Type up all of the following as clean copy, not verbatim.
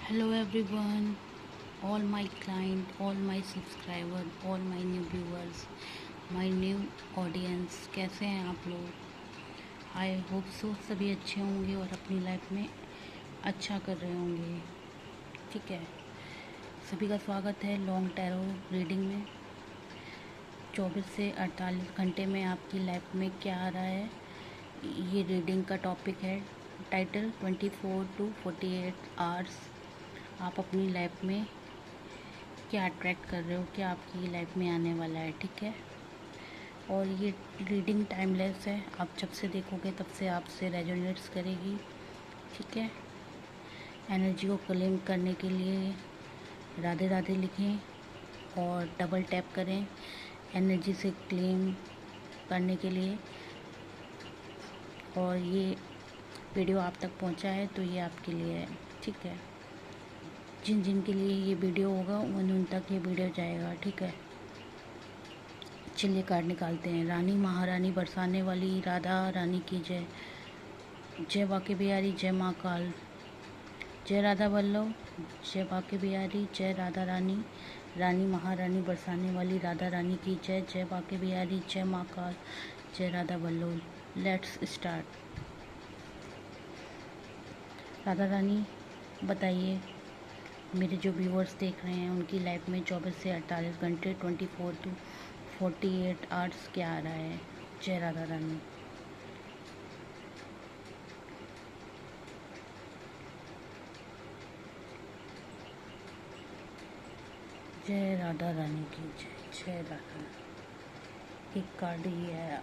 Hello everyone, all my client, all my subscriber, all my new viewers, my new audience, कैसे हैं आप लोग। I hope so सभी अच्छे होंगे और अपनी लाइफ में अच्छा कर रहे होंगे। ठीक है, सभी का स्वागत है लॉन्ग टैरो रीडिंग में। 24 से 48 घंटे में आपकी लाइफ में क्या आ रहा है, ये रीडिंग का टॉपिक है। टाइटल 24 to 48 आवर्स आप अपनी लाइफ में क्या अट्रैक्ट कर रहे हो, क्या आपकी लाइफ में आने वाला है। ठीक है, और ये रीडिंग टाइमलेस है, आप जब से देखोगे तब से आपसे रेजोनेट्स करेगी। ठीक है, एनर्जी को क्लेम करने के लिए राधे राधे लिखें और डबल टैप करें एनर्जी से क्लेम करने के लिए। और ये वीडियो आप तक पहुंचा है तो ये आपके लिए है। ठीक है, जिन जिन के लिए ये वीडियो होगा उन तक ये वीडियो जाएगा। ठीक है, चलिए कार्ड निकालते हैं। रानी महारानी बरसाने वाली राधा रानी की जय। जय बाके बिहारी, जय माँ काल, जय राधा वल्लभ, जय बाके बिहारी, जय राधा रानी। रानी महारानी बरसाने वाली राधा रानी की जय। जय बाके बिहारी, जय माँ काल, जय राधा वल्लभ। Let's start. राधा रानी बताइए, मेरे जो व्यूअर्स देख रहे हैं उनकी लाइफ में 24 से 48 घंटे 24 to 48 आवर्स क्या आ रहा है। जय राधा रानी। जय राधा रानी की जय। जय राधा। एक कार्ड ये आया।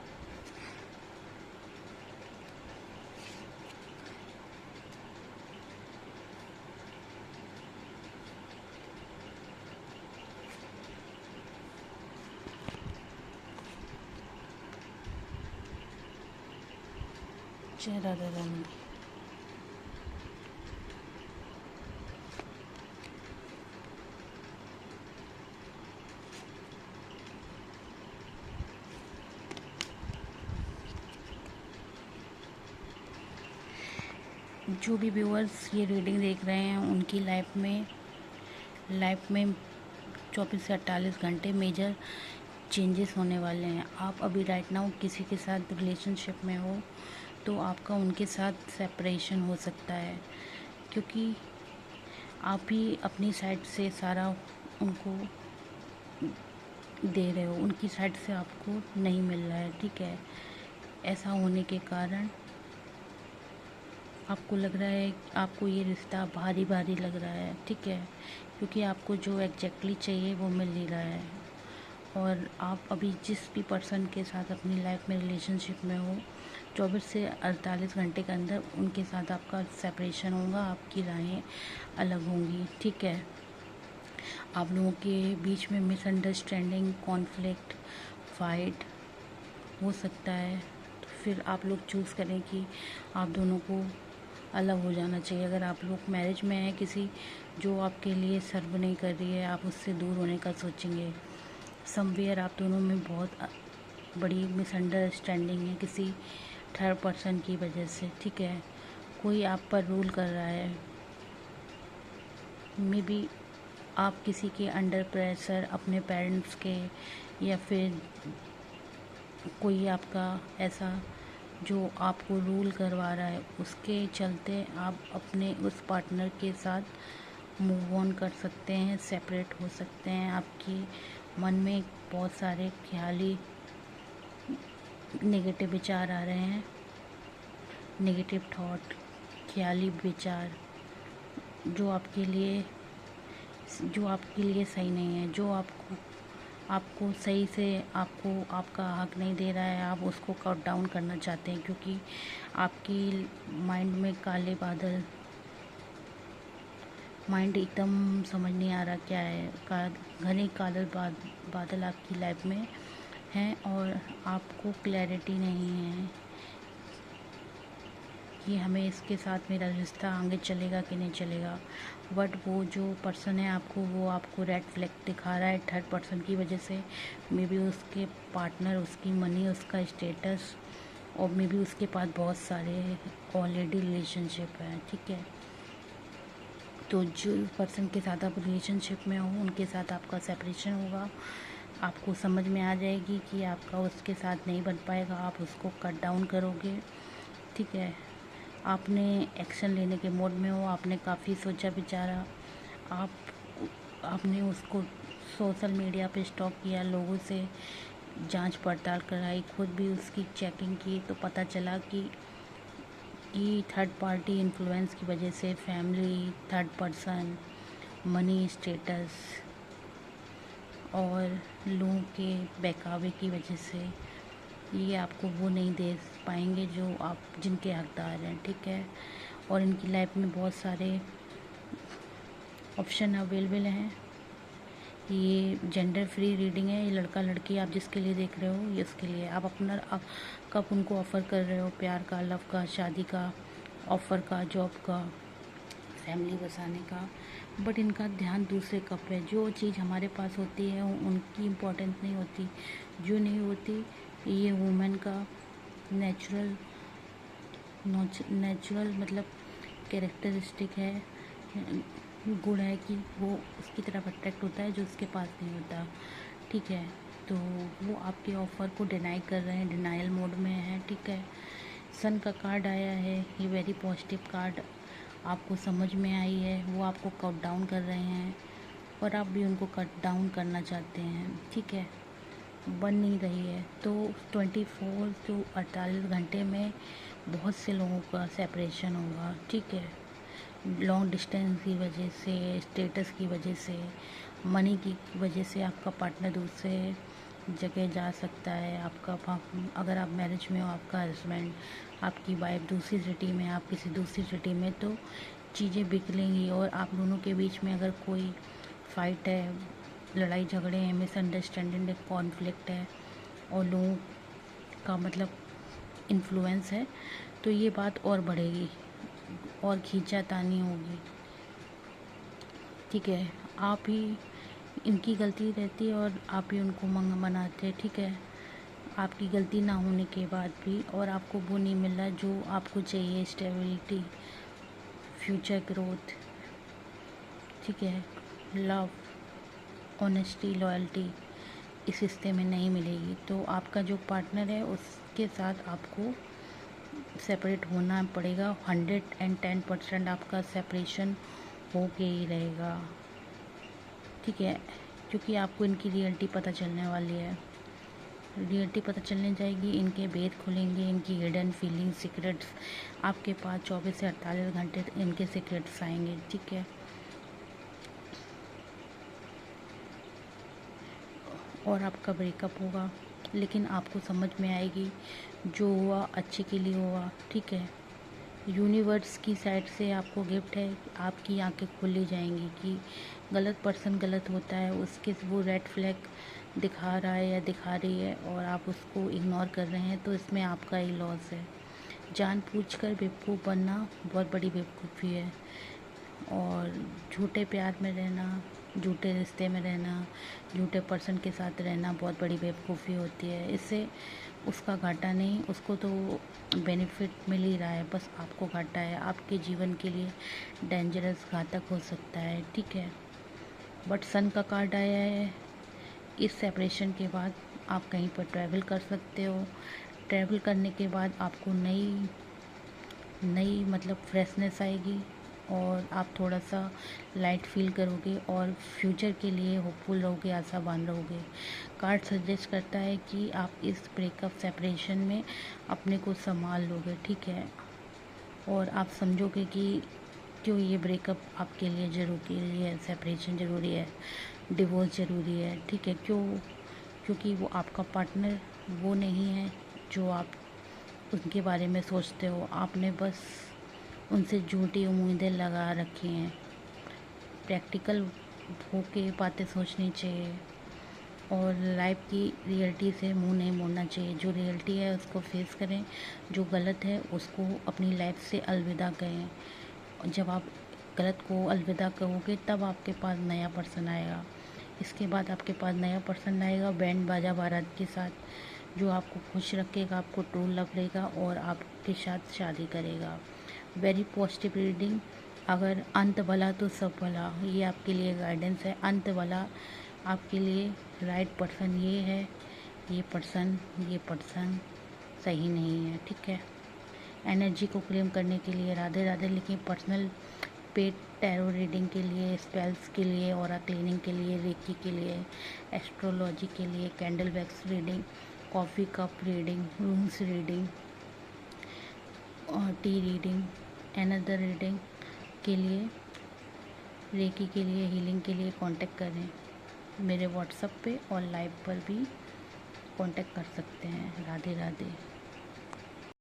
जय राधा रानी। जो भी व्यूअर्स ये रीडिंग देख रहे हैं उनकी लाइफ में 24 से 48 घंटे मेजर चेंजेस होने वाले हैं। आप अभी राइट नाउ किसी के साथ रिलेशनशिप में हो तो आपका उनके साथ सेपरेशन हो सकता है, क्योंकि आप ही अपनी साइड से सारा उनको दे रहे हो, उनकी साइड से आपको नहीं मिल रहा है। ठीक है, ऐसा होने के कारण आपको लग रहा है, आपको ये रिश्ता भारी भारी लग रहा है। ठीक है, क्योंकि आपको जो एग्जैक्टली चाहिए वो मिल नहीं रहा है। और आप अभी जिस भी पर्सन के साथ अपनी लाइफ में रिलेशनशिप में हो 24 से 48 घंटे के अंदर उनके साथ आपका सेपरेशन होगा, आपकी राहें अलग होंगी। ठीक है, आप लोगों के बीच में मिसअंडरस्टैंडिंग, कॉन्फ्लिक्ट, फाइट हो सकता है। तो फिर आप लोग चूज़ करें कि आप दोनों को अलग हो जाना चाहिए। अगर आप लोग मैरिज में हैं, किसी जो आपके लिए सर्व नहीं कर रही है, आप उससे दूर होने का सोचेंगे। समवेयर आप दोनों में बहुत बड़ी मिसअंडरस्टैंडिंग है किसी थर्ड पर्सन की वजह से। ठीक है, कोई आप पर रूल कर रहा है। मे बी आप किसी के अंडर प्रेशर, अपने पेरेंट्स के, या फिर कोई आपका ऐसा जो आपको रूल करवा रहा है, उसके चलते आप अपने उस पार्टनर के साथ मूव ऑन कर सकते हैं, सेपरेट हो सकते हैं। आपकी मन में बहुत सारे ख्याली नेगेटिव विचार आ रहे हैं, नेगेटिव थॉट, ख्याली विचार जो आपके लिए सही नहीं है, जो आपको सही से आपको आपका हक नहीं दे रहा है। आप उसको कट डाउन करना चाहते हैं, क्योंकि आपकी माइंड में काले बादल, माइंड एकदम समझ नहीं आ रहा क्या है। घने काले बादल आपकी लाइफ में हैं और आपको क्लैरिटी नहीं है कि हमें इसके साथ मेरा रिश्ता आगे चलेगा कि नहीं चलेगा। बट वो जो पर्सन है वो आपको रेड फ्लैग दिखा रहा है थर्ड पर्सन की वजह से। मे बी उसके पार्टनर, उसकी मनी, उसका स्टेटस, और मे बी उसके पास बहुत सारे ऑलरेडी रिलेशनशिप है। ठीक है, तो जो पर्सन के साथ आप रिलेशनशिप में हो उनके साथ आपका सेपरेशन होगा। आपको समझ में आ जाएगी कि आपका उसके साथ नहीं बन पाएगा, आप उसको कट डाउन करोगे। ठीक है, आपने एक्शन लेने के मोड में हो, आपने काफ़ी सोचा विचारा, आपने उसको सोशल मीडिया पे स्टॉक किया, लोगों से जांच पड़ताल कराई, खुद भी उसकी चेकिंग की, तो पता चला कि थर्ड पार्टी इन्फ्लुएंस की वजह से, family, third person, money, status और लोगों के बहकावे की वजह से ये आपको वो नहीं दे पाएंगे जो आप जिनके हकदार हैं। ठीक है, और इनकी लाइफ में बहुत सारे ऑप्शन अवेलेबल हैं। ये जेंडर फ्री रीडिंग है, ये लड़का लड़की आप जिसके लिए देख रहे हो ये उसके लिए। आप अपना कब उनको ऑफ़र कर रहे हो, प्यार का, लव का, शादी का, ऑफ़र का, जॉब का, फैमिली बसाने का, बट इनका ध्यान दूसरे कप है। जो चीज़ हमारे पास होती है उनकी इम्पोर्टेंस नहीं होती, जो नहीं होती। ये वुमेन का नेचुरल मतलब कैरेक्टरिस्टिक है, गुण है कि वो उसकी तरफ अट्रैक्ट होता है जो उसके पास नहीं होता। ठीक है, तो वो आपके ऑफ़र को डिनाई कर रहे हैं, डिनाइल मोड में है। ठीक है, सन का कार्ड आया है, ये वेरी पॉजिटिव कार्ड आपको समझ में आई है। वो आपको कट डाउन कर रहे हैं और आप भी उनको कट डाउन करना चाहते हैं। ठीक है, बन नहीं रही है। तो 24 to 48 घंटे में बहुत से लोगों का सेपरेशन होगा। ठीक है, लॉन्ग डिस्टेंस की वजह से, स्टेटस की वजह से, मनी की वजह से आपका पार्टनर दूसरे जगह जा सकता है। आपका अगर आप मैरिज में हो, आपका हस्बैंड, आपकी वाइफ दूसरी सिटी में, आप किसी दूसरी सिटी में, तो चीज़ें बिगड़ेंगी। और आप दोनों के बीच में अगर कोई फाइट है, लड़ाई झगड़े हैं, मिसअंडरस्टैंडिंग है, कॉन्फ्लिक्ट है और लोगों का मतलब इन्फ्लुएंस है, तो ये बात और बढ़ेगी और खींचातानी होगी। ठीक है, आप ही इनकी गलती रहती है और आप ही उनको मनाते हैं। ठीक है, आपकी गलती ना होने के बाद भी, और आपको वो नहीं मिल रहा जो आपको चाहिए, स्टेबिलिटी, फ्यूचर ग्रोथ। ठीक है, लव, ऑनेस्टी, लॉयल्टी इस रिश्ते में नहीं मिलेगी। तो आपका जो पार्टनर है उसके साथ आपको सेपरेट होना पड़ेगा। 110% आपका सेपरेशन हो के ही रहेगा। ठीक है, क्योंकि आपको इनकी रियलिटी पता चलने वाली है, रियलिटी पता चलने जाएगी, इनके भेद खुलेंगे, इनकी हिडन फीलिंग, सीक्रेट्स आपके पास 24 से 48 घंटे इनके सीक्रेट्स आएंगे। ठीक है, और आपका ब्रेकअप होगा, लेकिन आपको समझ में आएगी जो हुआ अच्छे के लिए हुआ। ठीक है, यूनिवर्स की साइड से आपको गिफ्ट है, आपकी आंखें खुली जाएंगी कि गलत पर्सन गलत होता है, उसके वो रेड फ्लैग दिखा रहा है या दिखा रही है और आप उसको इग्नोर कर रहे हैं, तो इसमें आपका ही लॉस है। जानबूझकर बेवकूफ़ बनना बहुत बड़ी बेवकूफ़ी है, और झूठे प्यार में रहना, झूठे रिश्ते में रहना, झूठे पर्सन के साथ रहना बहुत बड़ी बेवकूफ़ी होती है। इससे उसका घाटा नहीं, उसको तो बेनिफिट मिल ही रहा है, बस आपको घाटा है, आपके जीवन के लिए डेंजरस, घातक हो सकता है। ठीक है, बट सन का कार्ड आया है, इस सेपरेशन के बाद आप कहीं पर ट्रैवल कर सकते हो। ट्रैवल करने के बाद आपको नई नई मतलब फ्रेशनेस आएगी और आप थोड़ा सा लाइट फील करोगे और फ्यूचर के लिए होपफुल रहोगे, आशावान रहोगे। कार्ड सजेस्ट करता है कि आप इस ब्रेकअप सेपरेशन में अपने को संभाल लोगे। ठीक है, और आप समझोगे कि क्यों ये ब्रेकअप आपके लिए ज़रूरी है, सेपरेशन ज़रूरी है, डिवोर्स ज़रूरी है। ठीक है, क्योंकि वो आपका पार्टनर वो नहीं है जो आप उनके बारे में सोचते हो। आपने बस उनसे झूठी उम्मीदें लगा रखी हैं। प्रैक्टिकल होके बातें सोचनी चाहिए और लाइफ की रियलिटी से मुंह नहीं मोड़ना चाहिए। जो रियलिटी है उसको फेस करें, जो गलत है उसको अपनी लाइफ से अलविदा कहें। जब आप गलत को अलविदा कहोगे तब आपके पास नया पर्सन आएगा। इसके बाद आपके पास नया पर्सन आएगा बैंड बाजा बारात के साथ, जो आपको खुश रखेगा, आपको ट्रू लव देगा और आपके साथ शादी करेगा। वेरी पॉजिटिव रीडिंग, अगर अंत भला तो सब भला, ये आपके लिए गाइडेंस है। अंत भला आपके लिए राइट पर्सन ये है, ये पर्सन सही नहीं है, ठीक है। एनर्जी को क्लेम करने के लिए राधे राधे लिखें। पर्सनल पेट टैरो रीडिंग के लिए, स्पेल्स के लिए, ऑरा क्लीनिंग के लिए, रेकी के लिए, एस्ट्रोलॉजी के लिए, candle wax reading, coffee cup reading, rooms reading और टी रीडिंग, अनदर रीडिंग के लिए, रेकी के लिए, हीलिंग के लिए कांटेक्ट करें। मेरे व्हाट्सएप पे और लाइव पर भी कांटेक्ट कर सकते हैं। राधे राधे।